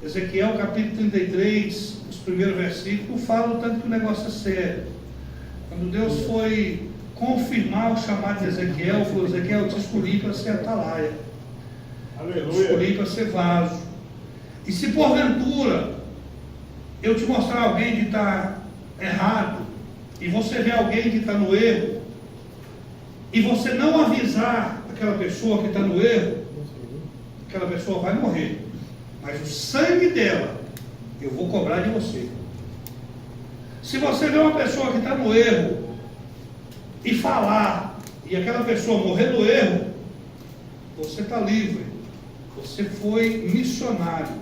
Ezequiel capítulo 33, os primeiros versículos, fala o tanto que o negócio é sério. Quando Deus foi confirmar o chamado de Ezequiel, falou: Ezequiel, eu te escolhi para ser atalaia. Aleluia. Eu te escolhi para ser vaso. E se porventura eu te mostrar alguém que está errado, e você vê alguém que está no erro, e você não avisar aquela pessoa que está no erro, aquela pessoa vai morrer. Mas o sangue dela eu vou cobrar de você. Se você vê uma pessoa que está no erro e falar, e aquela pessoa morrer no erro, você está livre. Você foi missionário.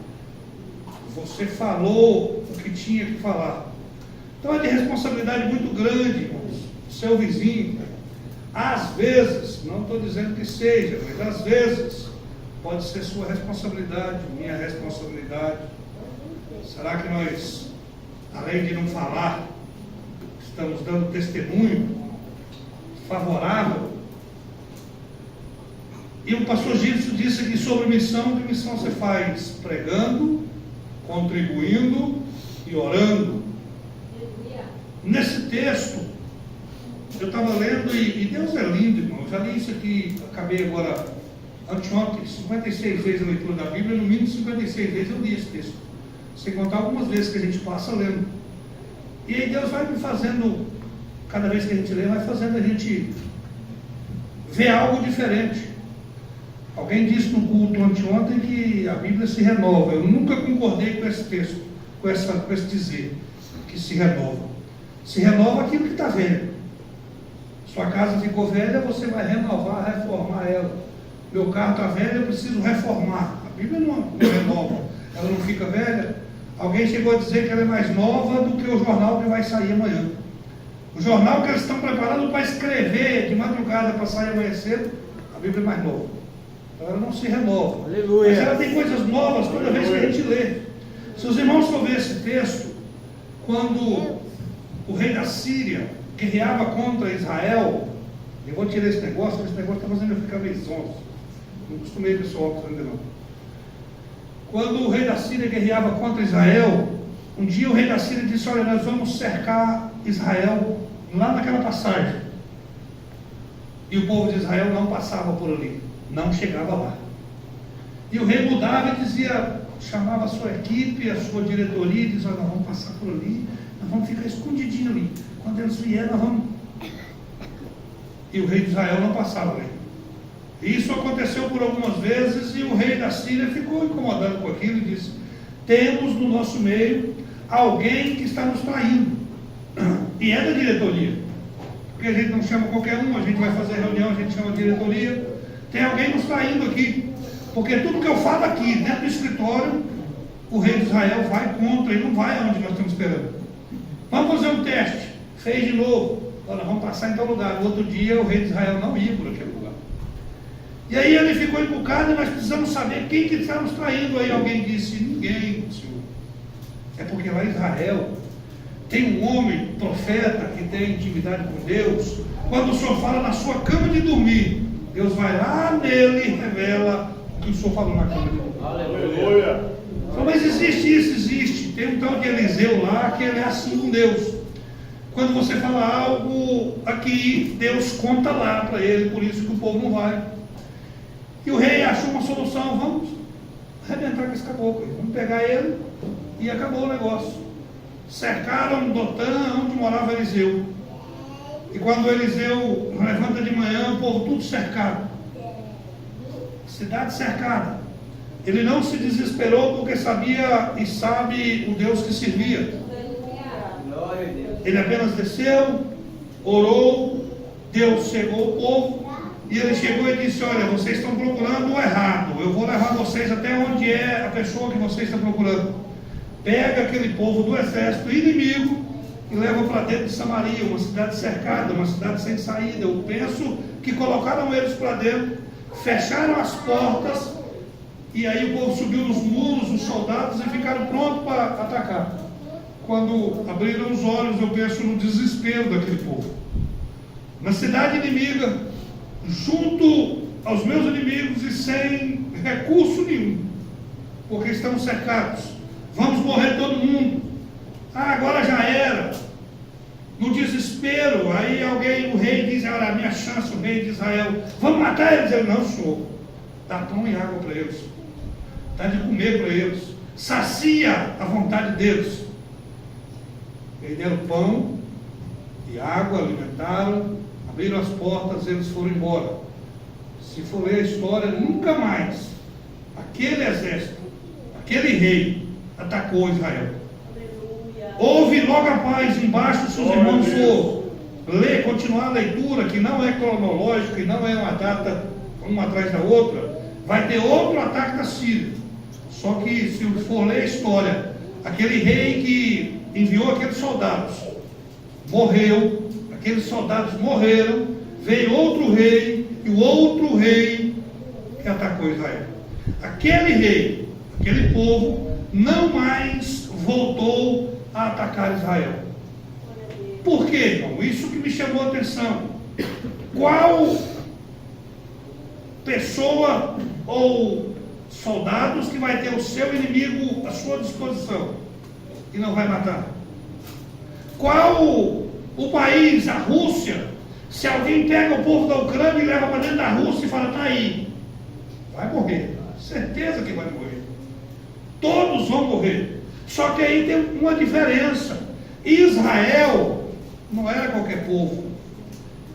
Você falou o que tinha que falar. Então é de responsabilidade muito grande, irmãos. Seu vizinho, às vezes, não estou dizendo que seja, mas às vezes pode ser sua responsabilidade, minha responsabilidade. Será que nós, além de não falar, estamos dando testemunho favorável? E o pastor Gilson disse aqui sobre missão. Que missão você faz? Pregando, contribuindo e orando. Nesse texto, eu estava lendo, e Deus é lindo, irmão. Eu já li isso aqui, acabei agora, anteontem, 56 vezes a leitura da Bíblia, no mínimo 56 vezes eu li esse texto. Sem contar algumas vezes que a gente passa lendo. E aí Deus vai me fazendo, cada vez que a gente lê, vai fazendo a gente ver algo diferente. Alguém disse no culto anteontem que a Bíblia se renova. Eu nunca concordei com esse texto, com esse dizer, que se renova. Se renova aquilo que está velho. Sua casa ficou velha, você vai renovar, reformar ela. Meu carro está velho, eu preciso reformar. A Bíblia não renova, ela não fica velha. Alguém chegou a dizer que ela é mais nova do que o jornal que vai sair amanhã. O jornal que eles estão preparando para escrever de madrugada para sair amanhã cedo, a Bíblia é mais nova. Então ela não se renova. Aleluia. Mas ela tem coisas novas toda vez que a gente lê. Se os irmãos for ver esse texto, quando o rei da Síria guerreava contra Israel, eu vou tirar esse negócio está fazendo eu ficar meio zonzo. Não costumei ver esse óculos ainda não. Quando o rei da Síria guerreava contra Israel, um dia o rei da Síria disse: olha, nós vamos cercar Israel lá naquela passagem. E o povo de Israel não passava por ali, não chegava lá. E o rei mudava e dizia, chamava a sua equipe, a sua diretoria, e dizia: olha, nós vamos passar por ali, nós vamos ficar escondidinho ali. Quando eles vierem, nós vamos... E o rei de Israel não passava ali. Isso aconteceu por algumas vezes, e o rei da Síria ficou incomodado com aquilo e disse: temos no nosso meio alguém que está nos traindo, e é da diretoria, porque a gente não chama qualquer um, a gente vai fazer reunião, a gente chama a diretoria. Tem alguém nos traindo aqui, porque tudo que eu falo aqui dentro do escritório, o rei de Israel vai contra e não vai aonde nós estamos esperando. Vamos fazer um teste. Fez de novo. Olha, vamos passar em tal lugar. No outro dia o rei de Israel não ia por aquele lugar. E aí ele ficou encucado, e nós precisamos saber quem que está nos traindo. Aí alguém disse: ninguém, senhor. É porque lá em Israel tem um homem, profeta, que tem intimidade com Deus. Quando o senhor fala na sua cama de dormir, Deus vai lá nele e revela o que o senhor falou na cama de dormir. Aleluia. Então, mas existe isso, existe. Tem um tal de Eliseu lá, que ele é assim com Deus. Quando você fala algo aqui, Deus conta lá para ele, por isso que o povo não vai. E o rei achou uma solução: vamos arrebentar com esse caboclo, vamos pegar ele, e acabou o negócio. Cercaram Dotã, onde morava Eliseu. E quando Eliseu levanta de manhã, o povo tudo cercado. Cidade cercada. Ele não se desesperou, porque sabia e sabe o Deus que servia. Ele apenas desceu, orou, Deus chegou o povo, e ele chegou e disse: olha, vocês estão procurando o errado, eu vou levar vocês até onde é a pessoa que vocês estão procurando. Pega aquele povo do exército inimigo e leva para dentro de Samaria, uma cidade cercada, uma cidade sem saída. Eu penso que colocaram eles para dentro, fecharam as portas, e aí o povo subiu nos muros, os soldados, e ficaram prontos para atacar. Quando abriram os olhos, eu penso no desespero daquele povo. Na cidade inimiga, junto aos meus inimigos e sem recurso nenhum. porque estamos cercados. Vamos morrer todo mundo. Ah, agora já era. No desespero, aí o rei diz, olha, a minha chance, o rei de Israel, vamos matar eles? Eu, não, senhor, dá pão e água para eles, dá de comer para eles, sacia a vontade deles. Eles deram pão e água, alimentaram, abriram as portas, eles foram embora. Se for ler a história, nunca mais aquele exército, aquele rei atacou Israel. Houve logo a paz embaixo, se os irmãos for ler, continuar a leitura, que não é cronológica e não é uma data uma atrás da outra, vai ter outro ataque da Síria. Só que se for ler a história, aquele rei que enviou aqueles soldados morreu, aqueles soldados morreram, veio outro rei, e o outro rei que atacou Israel. Aquele rei, aquele povo, não mais voltou a atacar Israel. Por quê, irmão? Isso que me chamou a atenção. Qual pessoa ou soldados que vai ter o seu inimigo à sua disposição e não vai matar? Qual o país, a Rússia, se alguém pega o povo da Ucrânia e leva para dentro da Rússia e fala, tá aí, vai morrer, certeza que vai morrer, todos vão morrer. Só que aí tem uma diferença. Israel não era qualquer povo.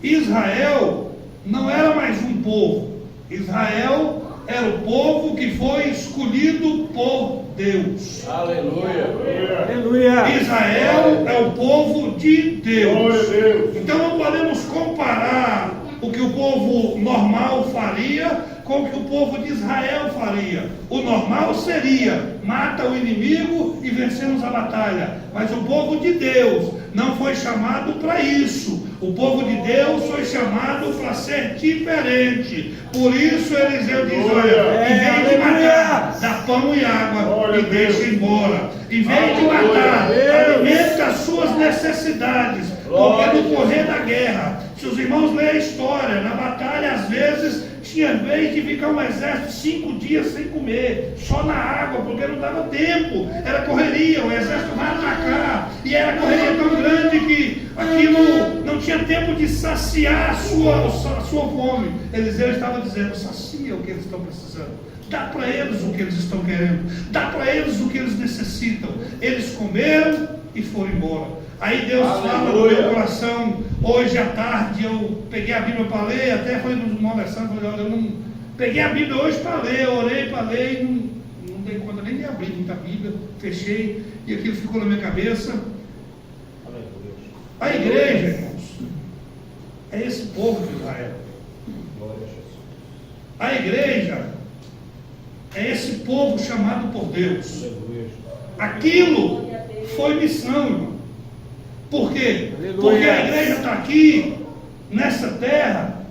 Israel não era mais um povo. Israel era o povo que foi escolhido por Deus. Aleluia. Aleluia. Israel é o povo de Deus. Então não podemos comparar o que o povo normal faria com o que o povo de Israel faria. O normal seria, mata o inimigo e vencemos a batalha. Mas o povo de Deus não foi chamado para isso. O povo de Deus foi chamado para ser diferente. Por isso Eliseu diz, olha, em vez de matar, dá pão e água e deixa embora. Em vez de matar, alimenta as suas necessidades. Porque no correr da guerra, se os irmãos lerem a história, na batalha às vezes tinha vez de ficar um exército 5 dias sem comer, só na água, porque não dava tempo, era correria, o exército vai atacar, e era correria tão grande que aquilo não tinha tempo de saciar a sua fome. Eliseu estava dizendo, sacia o que eles estão precisando, dá para eles o que eles estão querendo, dá para eles o que eles necessitam. Eles comeram e foram embora. Aí Deus fala no meu coração, hoje à tarde eu peguei a Bíblia para ler, até foi no conversando, falei, olha, eu não peguei a Bíblia hoje para ler, orei para ler, e não dei conta nem de abrir muita Bíblia, fechei, e aquilo ficou na minha cabeça. A igreja, irmãos, é esse povo de Israel. A igreja é esse povo chamado por Deus. Aquilo foi missão, irmão. Por quê? Porque a igreja está aqui, nessa terra,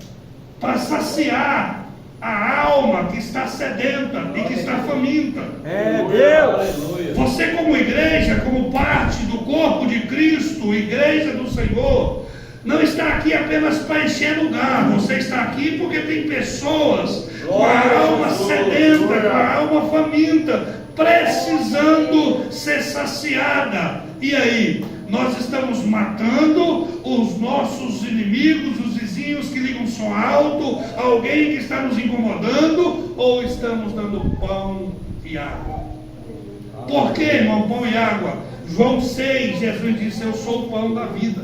para saciar a alma que está sedenta e que está faminta. É Deus! Você como igreja, como parte do corpo de Cristo, igreja do Senhor, não está aqui apenas para encher lugar. Você está aqui porque tem pessoas com a alma sedenta, com a alma faminta, precisando ser saciada. E aí? Nós estamos matando os nossos inimigos, os vizinhos que ligam som alto, alguém que está nos incomodando, ou estamos dando pão e água? Por que, irmão, pão e água? João 6, Jesus disse, eu sou o pão da vida.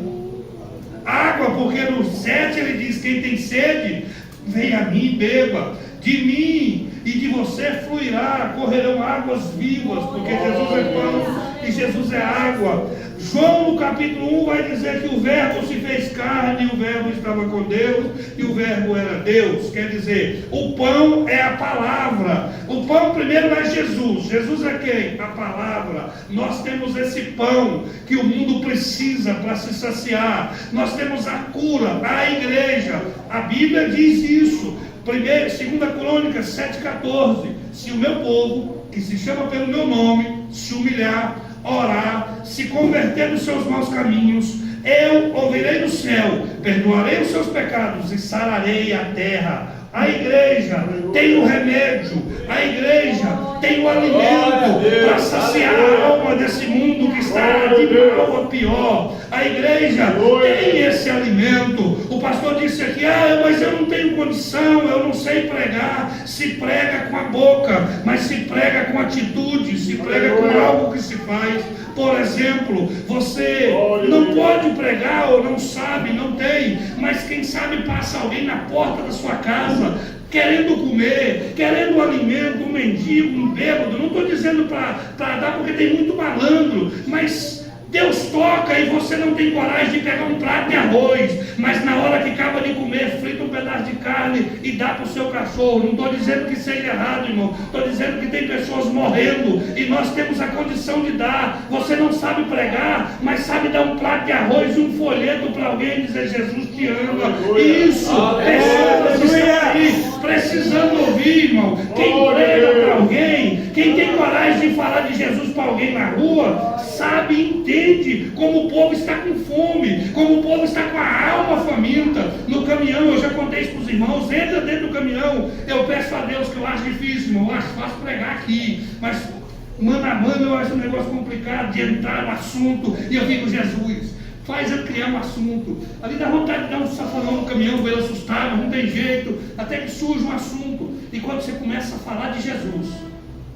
Água, porque no 7 ele diz, quem tem sede, venha a mim e beba. De mim e de você fluirá, correrão águas vivas, porque Jesus é pão e Jesus é água. João no capítulo 1 vai dizer que o verbo se fez carne, e o verbo estava com Deus, e o verbo era Deus. Quer dizer, o pão é a palavra. O pão primeiro é Jesus. Jesus é quem? A palavra. Nós temos esse pão que o mundo precisa para se saciar. Nós temos a cura, a igreja. A Bíblia diz isso. 2 Crônicas 7,14. Se o meu povo, que se chama pelo meu nome, se humilhar, orar, se converter dos seus maus caminhos, eu ouvirei do céu, perdoarei os seus pecados e sararei a terra. A igreja tem o remédio, a igreja tem o alimento para saciar a alma desse mundo que está de mal a pior. A igreja tem esse alimento. O pastor disse aqui, mas eu não tenho condição, eu não sei pregar. Se prega com a boca, mas se prega com atitude, se prega com algo que se faz. Por exemplo, você não pode pregar ou não sabe, não tem, mas quem sabe passa alguém na porta da sua casa, querendo comer, querendo um alimento, um mendigo, um bêbado. Não estou dizendo para dar, porque tem muito malandro, mas Deus toca e você não tem coragem de pegar um prato de arroz, mas na hora que acaba de comer, frita um pedaço de carne e dá para o seu cachorro. Não estou dizendo que seja errado, irmão, estou dizendo que tem pessoas morrendo e nós temos a condição de dar. Você não sabe pregar, mas sabe dar um prato de arroz e um folheto para alguém e dizer: Jesus te ama. Isso, pessoas estão aí precisando ouvir, irmão. Quem prega para alguém, quem tem coragem de falar de Jesus para alguém na rua, sabe e entende como o povo está com fome, como o povo está com a alma faminta. No caminhão, eu já contei isso para os irmãos, entra dentro do caminhão, eu peço a Deus, que eu acho difícil, irmão, eu acho fácil pregar aqui, mas mano a mano eu acho um negócio complicado de entrar no assunto, e eu digo: Jesus, faz eu criar um assunto. Ali dá vontade de dar um safanão no caminhão, ver ele assustado, não tem jeito, até que surge um assunto, e quando você começa a falar de Jesus,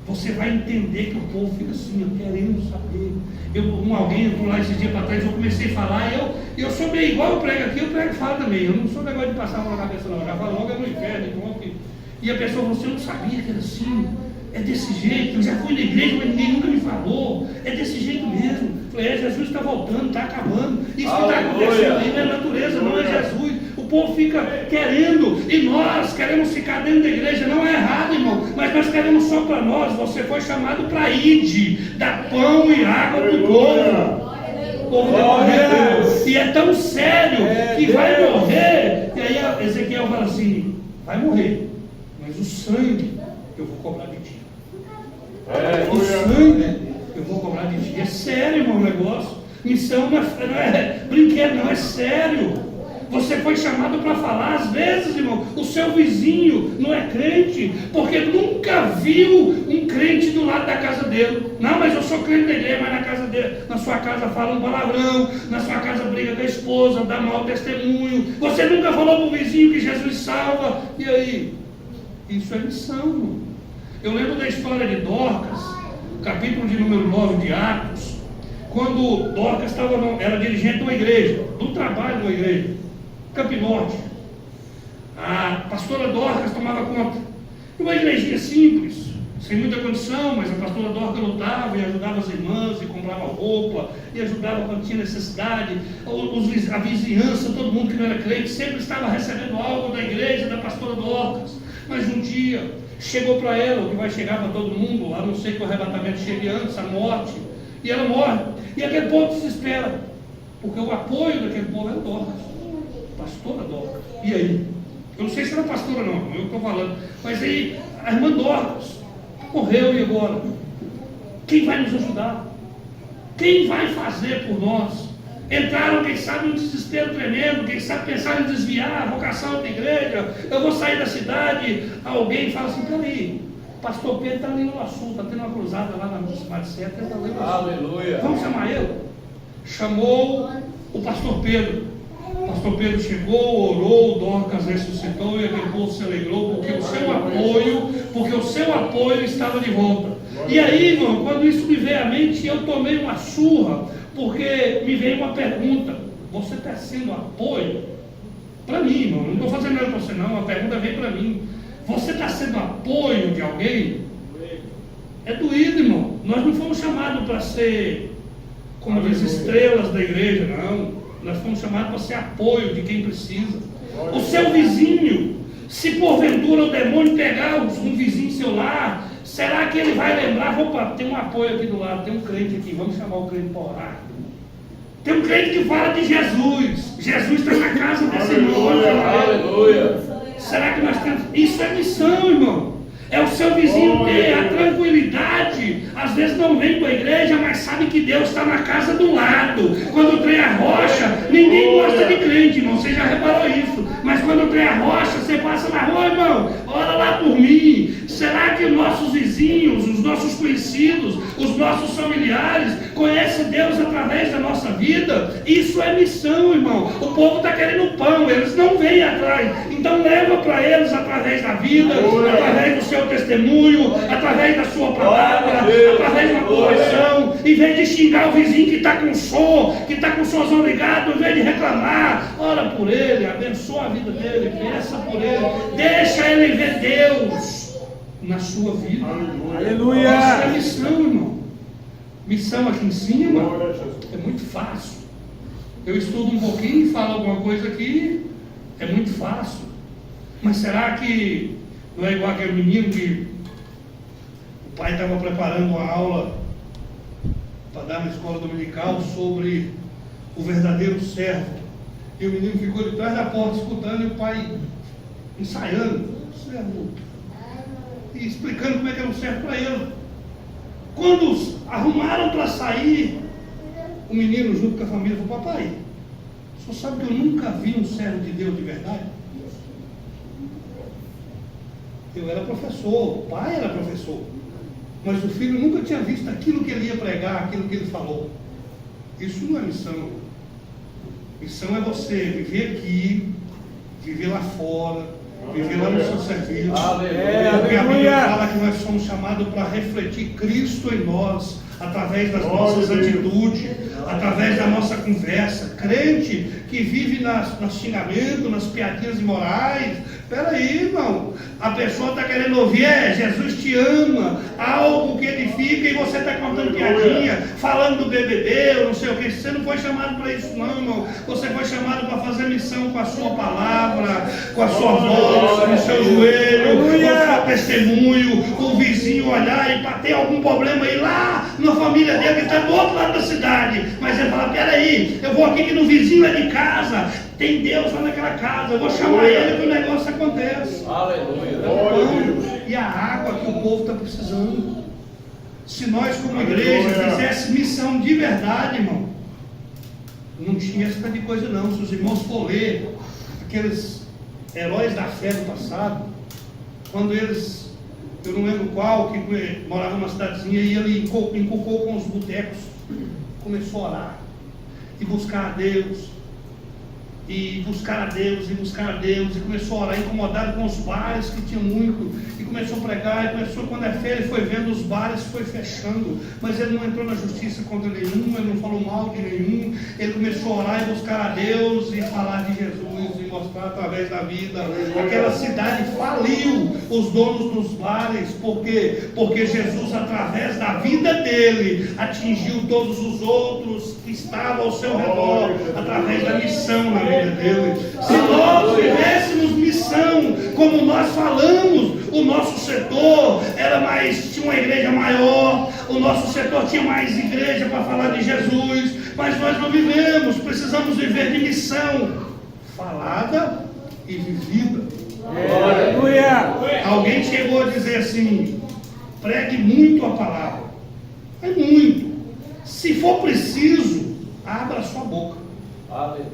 você vai entender que o povo fica assim, querendo saber. Alguém entrou lá esses dias para trás, eu comecei a falar, eu sou meio igual eu prego aqui, eu prego e falo também. Eu não sou negócio de passar uma cabeça não, eu já falo logo, é no inferno, e a pessoa, você não sabia que era assim, é desse jeito, eu já fui na igreja, mas ninguém nunca me falou, é desse jeito mesmo. Eu falei: Jesus está voltando, está acabando, isso que está acontecendo aí não é natureza, não é Jesus. O povo fica querendo, e nós queremos ficar dentro da igreja. Não é errado, irmão, mas nós queremos só para nós. Você foi chamado para ir, dar pão e água para o povo. O povo vai morrer, e é tão sério que vai morrer. E aí Ezequiel fala assim: vai morrer, mas o sangue eu vou cobrar de ti. O sangue eu vou cobrar de ti. É sério, irmão, o negócio. Missão não é brinquedo, não, é sério. Você foi chamado para falar. Às vezes, irmão, o seu vizinho não é crente, porque nunca viu um crente do lado da casa dele. Não, mas eu sou crente da igreja, mas na casa dele, na sua casa fala um palavrão, na sua casa briga com a esposa, dá mau testemunho. Você nunca falou para o vizinho que Jesus salva. E aí? Isso é missão, irmão. Eu lembro da história de Dorcas, capítulo de número 9 de Atos, quando Dorcas era dirigente de uma igreja, do trabalho de uma igreja, Campinorte. A pastora Dorcas tomava conta de uma igrejinha simples, sem muita condição, mas a pastora Dorcas lutava e ajudava as irmãs, e comprava roupa, e ajudava quando tinha necessidade. A vizinhança, todo mundo que não era crente, sempre estava recebendo algo da igreja, da pastora Dorcas. Mas um dia chegou para ela o que vai chegar para todo mundo, a não ser que o arrebatamento chegue antes, a morte, e ela morre. E aquele povo se desespera, porque o apoio daquele povo é Dorcas, pastora Dorcas. E aí? Eu não sei se era pastora não, eu estou falando, mas aí a irmã Dorcas morreu, e agora? Quem vai nos ajudar? Quem vai fazer por nós? Entraram, quem sabe, um desespero tremendo, quem sabe pensaram em desviar a vocação da igreja. Eu vou sair da cidade. Alguém fala assim: peraí, pastor Pedro está ali no Açu, está tendo uma cruzada lá na cidade certa, ele está ali no Açu. Aleluia. Vamos chamar ele? Chamou o pastor Pedro. O pastor Pedro chegou, orou, Dorcas ressuscitou, e aquele povo se alegrou, porque o seu apoio estava de volta. E aí, irmão, quando isso me veio à mente, eu tomei uma surra, porque me veio uma pergunta: você está sendo apoio? Para mim, irmão, não estou fazendo nada para você não, a pergunta veio para mim. Você está sendo apoio de alguém? É doído, irmão. Nós não fomos chamados para ser, como diz, estrelas da igreja, não. Nós fomos chamados para ser apoio de quem precisa. O seu vizinho, se porventura o demônio pegar um vizinho em seu lar, será que ele vai lembrar? Opa, tem um apoio aqui do lado, tem um crente aqui, vamos chamar o crente para orar. Tem um crente que fala de Jesus. Jesus está na casa desse irmão. Aleluia. Será que nós temos? Isso é missão, irmão. É o seu vizinho ter a tranquilidade. Às vezes não vem para a igreja, mas sabe que Deus está na casa do lado. Quando tem a rocha, ninguém gosta de crente, irmão. Você já reparou isso. Mas quando tem a rocha, você passa na rua, irmão, ora lá por mim. Será que os nossos vizinhos, os nossos conhecidos, os nossos familiares conhecem Deus através da nossa vida? Isso é missão, irmão. O povo está querendo pão, eles não vêm atrás. Então leva para eles através da vida, através do seu testemunho, através da sua palavra, através da correção. Em vez de xingar o vizinho que está com som, que está com o somzão ligado, em vez de reclamar, ora por ele, abençoa a vida dele, peça por ele, deixa ele ver Deus na sua vida. Aleluia! Isso é missão, irmão. Missão aqui em cima é muito fácil. Eu estudo um pouquinho e falo alguma coisa aqui, é muito fácil. Mas será que não é igual aquele menino que o pai estava preparando uma aula para dar na escola dominical sobre o verdadeiro servo? E o menino ficou de trás da porta escutando e o pai ensaiando, servo, e explicando como é que era um servo para ele. Quando arrumaram para sair, o menino junto com a família falou: papai, o senhor sabe que eu nunca vi um servo de Deus de verdade? Eu era professor, o pai era professor, mas o filho nunca tinha visto aquilo que ele ia pregar, aquilo que ele falou. Isso não é missão. Missão é você viver aqui, viver lá fora, viver lá no seu serviço. Porque a Bíblia fala que nós somos chamados para refletir Cristo em nós, através das nossas atitudes, através da nossa conversa. Crente que vive nos xingamentos, nas piadinhas imorais. Peraí, irmão, a pessoa está querendo ouvir: Jesus te ama, algo que edifica, e você está contando piadinha, falando do BBB, ou não sei o que. Você não foi chamado para isso não, irmão. Você foi chamado para fazer missão com a sua palavra, com a sua voz, com o seu joelho, com o seu testemunho, com o vizinho olhar e para ter algum problema aí lá na família dele que está do outro lado da cidade. Mas ele fala: peraí, eu vou aqui que no vizinho é de casa, tem Deus lá naquela casa, eu vou chamar ele que o negócio acontece. Aleluia. E a água que o povo está precisando. Se nós como igreja fizéssemos missão de verdade, irmão, não tinha essa de coisa não. Se os irmãos for ler aqueles heróis da fé do passado, quando eles, eu não lembro qual, que morava numa cidadezinha, e ele inculcou com os botecos, começou a orar e buscar a Deus, e buscar a Deus, e buscar a Deus, e começou a orar, incomodado com os bares que tinham muito, e começou a pregar, e começou, quando é feira, ele foi vendo os bares, foi fechando, mas ele não entrou na justiça contra nenhum, ele não falou mal de nenhum, ele começou a orar e buscar a Deus, e falar de Jesus, e mostrar através da vida. Aquela cidade faliu os donos dos bares, porque Jesus, através da vida dele, atingiu todos os outros que estavam ao seu redor, através da missão na vida dele. Se nós vivêssemos missão, como nós falamos, o nosso setor tinha uma igreja maior, o nosso setor tinha mais igreja para falar de Jesus, mas nós não vivemos. Precisamos viver de missão falada e vivida. Alguém chegou a dizer assim: pregue muito a palavra. É muito. Se for preciso, abra a sua boca.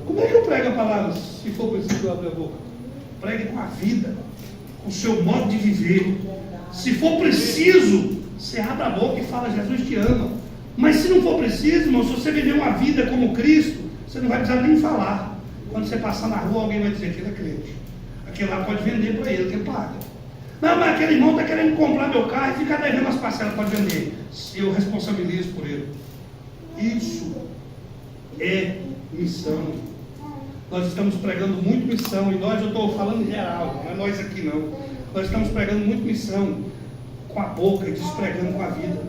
Como é que eu prego a palavra? Se for preciso, abra a boca. Pregue com a vida, com o seu modo de viver. Se for preciso, você abre a boca e fala: Jesus te ama. Mas se não for preciso, irmão, se você viver uma vida como Cristo, você não vai precisar nem falar. Quando você passar na rua, alguém vai dizer: aquele é crente, aquele lá pode vender para ele, que paga. Não, mas aquele irmão está querendo comprar meu carro e ficar devendo as parcelas, pode vender. Eu responsabilizo por ele. Isso é missão. Nós estamos pregando muito missão, e nós, eu estou falando em geral, não é nós aqui não. Nós estamos pregando muito missão com a boca e despregando com a vida.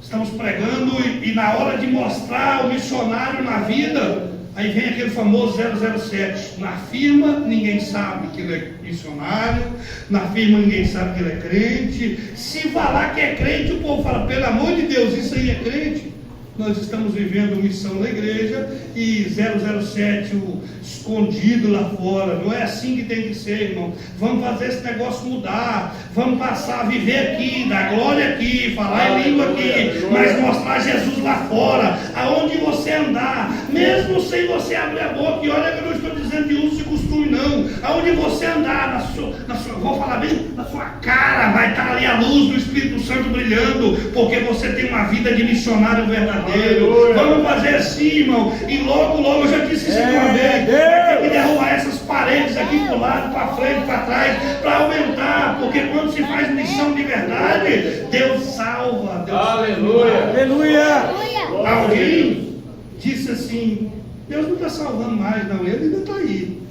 Estamos pregando e na hora de mostrar o missionário na vida, aí vem aquele famoso 007. Na firma ninguém sabe que ele é missionário, na firma ninguém sabe que ele é crente. Se falar que é crente, o povo fala: pelo amor de Deus, isso aí é crente. Nós estamos vivendo missão na igreja e 007 escondido lá fora. Não é assim que tem que ser, irmão. Vamos fazer esse negócio mudar. Vamos passar a viver aqui, dar glória aqui, falar em língua aqui, mas mostrar Jesus lá fora, aonde você andar, mesmo sem você abrir a boca. E olha que eu não estou dizendo de uso e costume, não. Aonde você andar, vou falar bem, na sua cara vai estar ali a luz do Espírito Santo brilhando, porque você tem uma vida de missionário verdadeiro. Vamos fazer assim, irmão. E logo, eu já disse isso uma vez, vai ter que derrubar essas paredes aqui para o lado, para frente, para trás, para aumentar, porque quando se faz missão de verdade, Deus salva. Deus Aleluia. Aleluia. Alguém disse assim: Deus não está salvando mais, não, ele ainda está aí.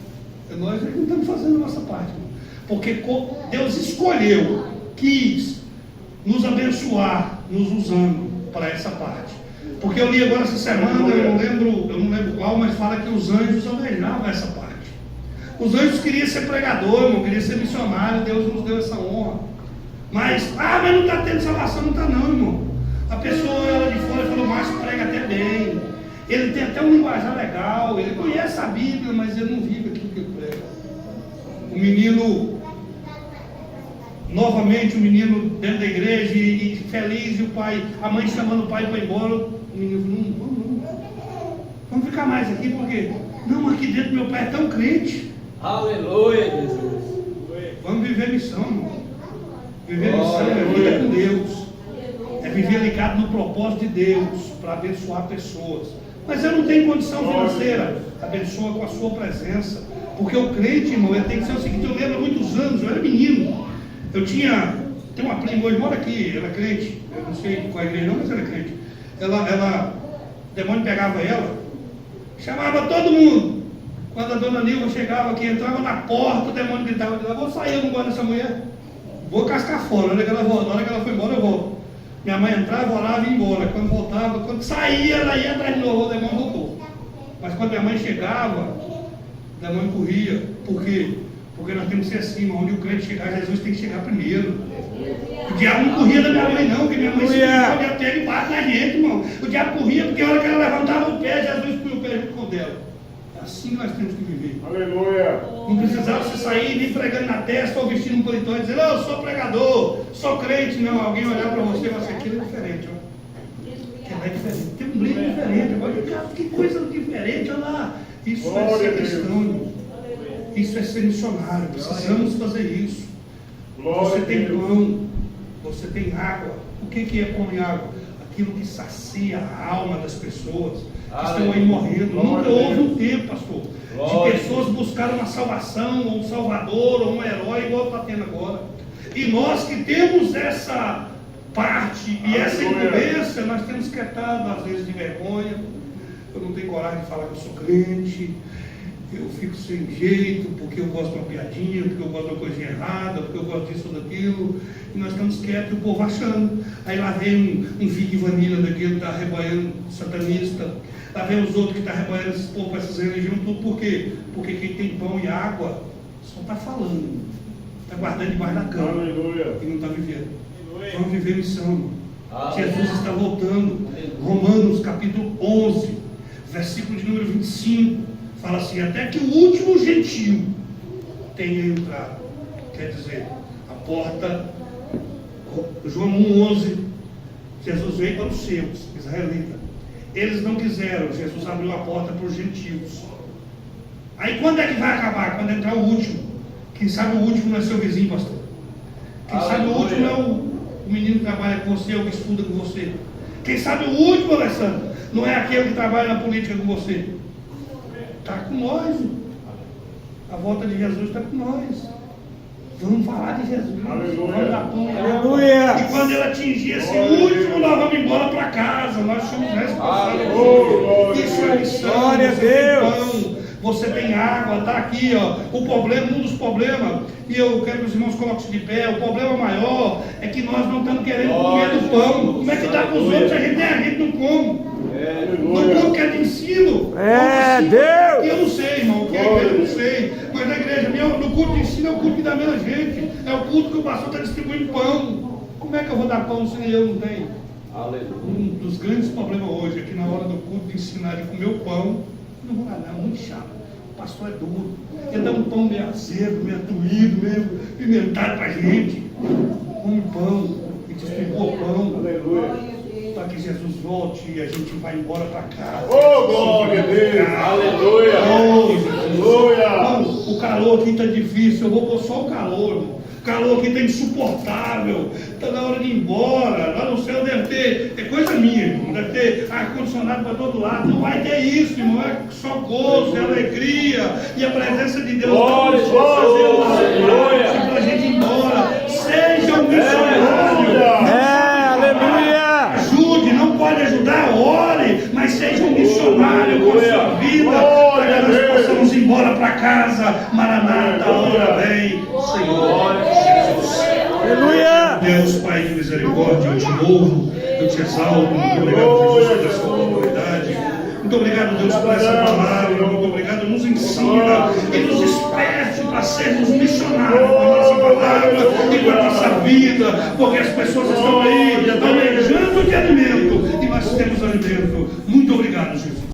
Nós é que não estamos fazendo a nossa parte, irmão. Porque Deus escolheu, quis nos abençoar, nos usando para essa parte. Porque eu li agora essa semana, eu não lembro qual, mas fala que os anjos almejavam essa parte. Os anjos queriam ser pregador, irmão, queriam ser missionário, Deus nos deu essa honra. Mas não está tendo salvação, não está não, irmão. A pessoa ela de fora falou: Márcio prega até bem, ele tem até um linguajar legal, ele conhece a Bíblia, mas ele não vive aquilo que ele prega. O menino, novamente o menino dentro da igreja e feliz, e o pai, a mãe chamando o pai para ir embora. O menino falou: vamos ficar mais aqui, porque não, aqui dentro meu pai é tão crente. Aleluia, Jesus. Vamos viver missão, irmão. Viver missão é vida com Deus, é viver ligado no propósito de Deus para abençoar pessoas. Mas eu não tenho condição financeira, abençoa com a sua presença, porque o crente, irmão, ele tem que ser o seguinte. Eu lembro há muitos anos, eu era menino, tem uma prima hoje, mora aqui, ela é crente, eu não sei qual é a igreja não, mas ela é crente. O demônio pegava ela, chamava todo mundo. Quando a dona Nilva chegava aqui, entrava na porta, o demônio gritava: vou sair, eu não gosto dessa mulher, vou cascar fora. Na hora que ela foi embora, eu volto. Minha mãe entrava, orava e ia embora. Quando voltava, quando saía, ela ia atrás de novo, o demônio voltou. Mas quando minha mãe chegava, o demônio corria. Por quê? Porque nós temos que ser assim, onde o crente chegar, Jesus tem que chegar primeiro. O diabo não corria da minha mãe, não, porque minha mãe se pega e bate na gente, irmão. O diabo corria porque a hora que ela levantava o pé, Jesus punha o pé junto com dela. Assim nós temos que viver. Aleluia. Não precisava você sair nem pregando na testa ou vestindo um paletó e dizer: eu sou pregador, sou crente. Não, alguém olhar para você e falar assim: aquilo é diferente, ó. Aquilo é diferente, tem um brilho diferente. Agora, que coisa diferente, olha lá. Isso é ser cristão, isso é ser missionário. Precisamos fazer isso. Você tem pão, você tem água. O que é pão e água? Aquilo que sacia a alma das pessoas que estão aí morrendo. Nunca houve um tempo, pastor, de pessoas buscaram uma salvação, ou um salvador, ou um herói, igual está tendo agora. E nós que temos essa parte e essa incumbência, nós temos que estar, às vezes, de vergonha. Eu não tenho coragem de falar que eu sou crente, eu fico sem jeito, porque eu gosto de uma piadinha, porque eu gosto de uma coisinha errada, porque eu gosto disso ou daquilo, e nós estamos quietos e o povo achando. Aí lá vem um filho de vanilla daquele que está rebanhando satanista, lá vem os outros que estão rebanhando esse povo para essas religiões, tudo por quê? Porque quem tem pão e água só está falando, está guardando debaixo da cama. Aleluia. E não está vivendo. Aleluia. Vamos viver missão. Aleluia. Jesus está voltando. Aleluia. Romanos capítulo 11, versículo de número 25. Fala assim: até que o último gentio tenha entrado. Quer dizer, a porta, João 1,11, Jesus veio para os seus, israelitas. Eles não quiseram, Jesus abriu a porta para os gentios. Aí quando é que vai acabar? Quando entrar o último. Quem sabe o último não é seu vizinho, pastor. Quem sabe o último não é o menino que trabalha com você ou que estuda com você. Quem sabe o último, Alessandro, não é aquele que trabalha na política com você. Está com nós. A volta de Jesus está com nós. Vamos falar de Jesus. Aleluia. Aleluia. E quando ele atingir esse último, nós vamos embora para casa. Nós somos responsáveis. Isso é missão. Glória a Deus. Você tem água, está aqui, ó. O problema, um dos problemas, e eu quero que os irmãos coloquem de pé, o problema maior é que nós não estamos querendo comer do pão. Como é que dá para os outros? A gente não come. No culto que é de ensino. Deus! Eu não sei, irmão, o que é igreja eu não sei. Mas na igreja, no culto de ensino é o culto que dá menos gente. É o culto que o pastor está distribuindo pão. Como é que eu vou dar pão se eu não tenho? Aleluia. dos grandes problemas hoje é que na hora do culto de ensinar ele comer o pão, não vai dar, muito chato. O pastor é duro. Ele dá um pão meio azedo, meio doído, meio pimentado para a gente. Come pão, a gente explicou o pão. Aleluia. Para que Jesus volte e a gente vai embora para casa. Oh, glória a Deus. Aleluia. Oh, Jesus. Aleluia. Não, o calor aqui está difícil, eu vou pôr só o calor, irmão. O calor aqui está insuportável, está na hora de ir embora. Lá no céu deve ter, é coisa minha, irmão, deve ter ar-condicionado para todo lado. Não vai ter isso, irmão, é só gozo, é alegria, e a presença de Deus Glória, está nos fazendo aleluia. para a gente ir embora. Seja um missionário. Aleluia. Ajude, não pode ajudar, ore, mas seja um missionário com a sua vida, para que nós possamos ir embora para casa. Maranata, hora vem, Senhor Jesus. Aleluia. Deus, Pai de misericórdia, eu te louvo, eu te exalto. Muito obrigado, Jesus, por essa oportunidade. Muito obrigado, Deus, por essa palavra. Muito obrigado, nos ensina e nos desperte para sermos missionários com a nossa palavra e com a nossa vida, porque as pessoas estão aí alejando de alimento e nós temos alimento. Muito obrigado, Jesus.